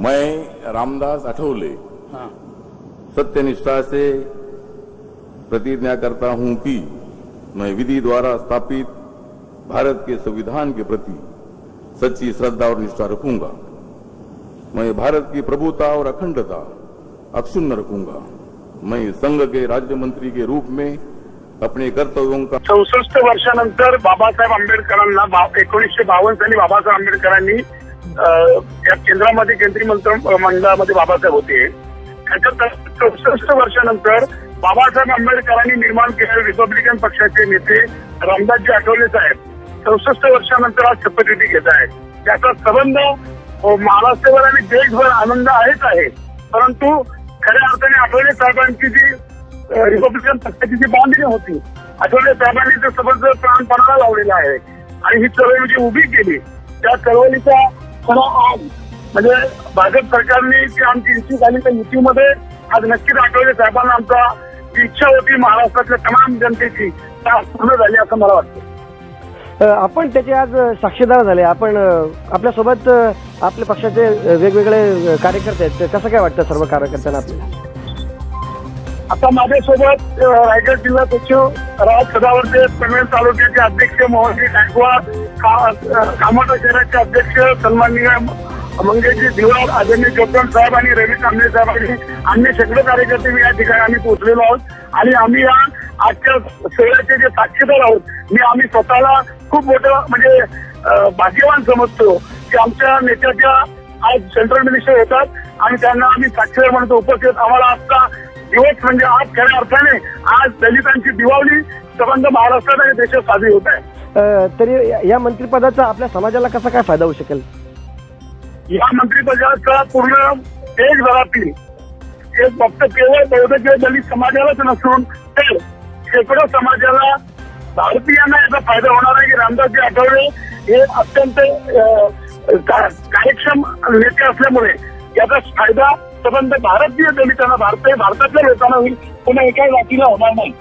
मैं रामदास आठवले सत्यनिष्ठा से प्रतिज्ञा करता हूं कि मैं विधि द्वारा स्थापित भारत के संविधान के प्रति सच्ची श्रद्धा और निष्ठा रखूंगा। मैं भारत की प्रभुता और अखंडता अक्षुण्ण रखूंगा। मैं संघ के राज्य मंत्री के रूप में अपने कर्तव्यों का 64 वर्षानंतर बाबासाहेब आंबेडकरांना 1952 साली बाबासाहेब आंबेडकरांनी या केंद्रामध्ये केंद्रीय मंत्रिमंडळामध्ये बाबासाहेब होते। त्याच्या 64 वर्षानंतर बाबासाहेब आंबेडकरांनी निर्माण केलेले रिपब्लिकन पक्षाचे नेते रामदासजी आठवले साहेब 64 वर्षानंतर आज शपथविधी घेत आहेत। त्याचा संबंध महाराष्ट्रभर आणि देशभर आनंद आहेच आहे, परंतु खऱ्या अर्थाने आठवले साहेबांची जी रिपब्लिकन पक्षाची जी बांधणी होती, आठवले साहेबांनी ते सबंध प्राणपणाला लावलेला आहे आणि ही चळवळ जी उभी केली त्या चळवळीचा खरा आज म्हणजे भाजप सरकारने जी आमची इच्छा झाली त्या युतीमध्ये आज नक्कीच आठवले साहेबांना आमचा जी इच्छा होती महाराष्ट्रातल्या तमाम जनतेची त्या पूर्ण झाली असं मला वाटतं। आपण त्याचे आज साक्षीदार झाले। आपण आपल्यासोबत आपल्या पक्षाचे वेगवेगळे कार्यकर्ते आहेत, कसं काय वाटतं सर्व कार्यकर्त्यांना आपल्याला? आता माझ्यासोबत रायगड जिल्हा सचिव राज सदावर्ते, पनवेल तालुक्याचे अध्यक्ष मोहनजी गायकवाड, कामोठा शहराचे अध्यक्ष सन्माननीय मंगेशजी दिवार, आदरणीय जोगदंड साहेब आणि रवी कांबळे साहेबांनी अन्य शेकडो कार्यकर्ते या ठिकाणी आम्ही पोहोचलेलो आहोत आणि आम्ही या आजच्या सोहळ्याचे जे साक्षीदार आहोत आम्ही स्वतःला खूप मोठं म्हणजे भाग्यवान समजतो की आमच्या नेत्याच्या आज सेंट्रल मिनिस्टर होतात आणि त्यांना आम्ही साक्षीदार म्हणतो उपस्थित। आम्हाला आजचा दिवस म्हणजे आज खऱ्या अर्थाने आज दलितांची दिवाळी संबंध महाराष्ट्रात आणि देशात साजरी होत आहे। तरी या मंत्रिपदाचा आपल्या समाजाला कसा काय फायदा होऊ शकेल? या मंत्रिपदाचा पूर्ण देशभरातील एक फक्त केवळ बहुतेक दलित समाजालाच नसून तर शेकडो समाजाला भारतीयांना याचा फायदा होणार आहे की रामदासजी आठवले हे अत्यंत कार्यक्षम नेते असल्यामुळे याचा फायदा संबंध भारतीय दलितांना भारतातल्या लोकांना होईल, पुन्हा एका जातीला होणार नाही।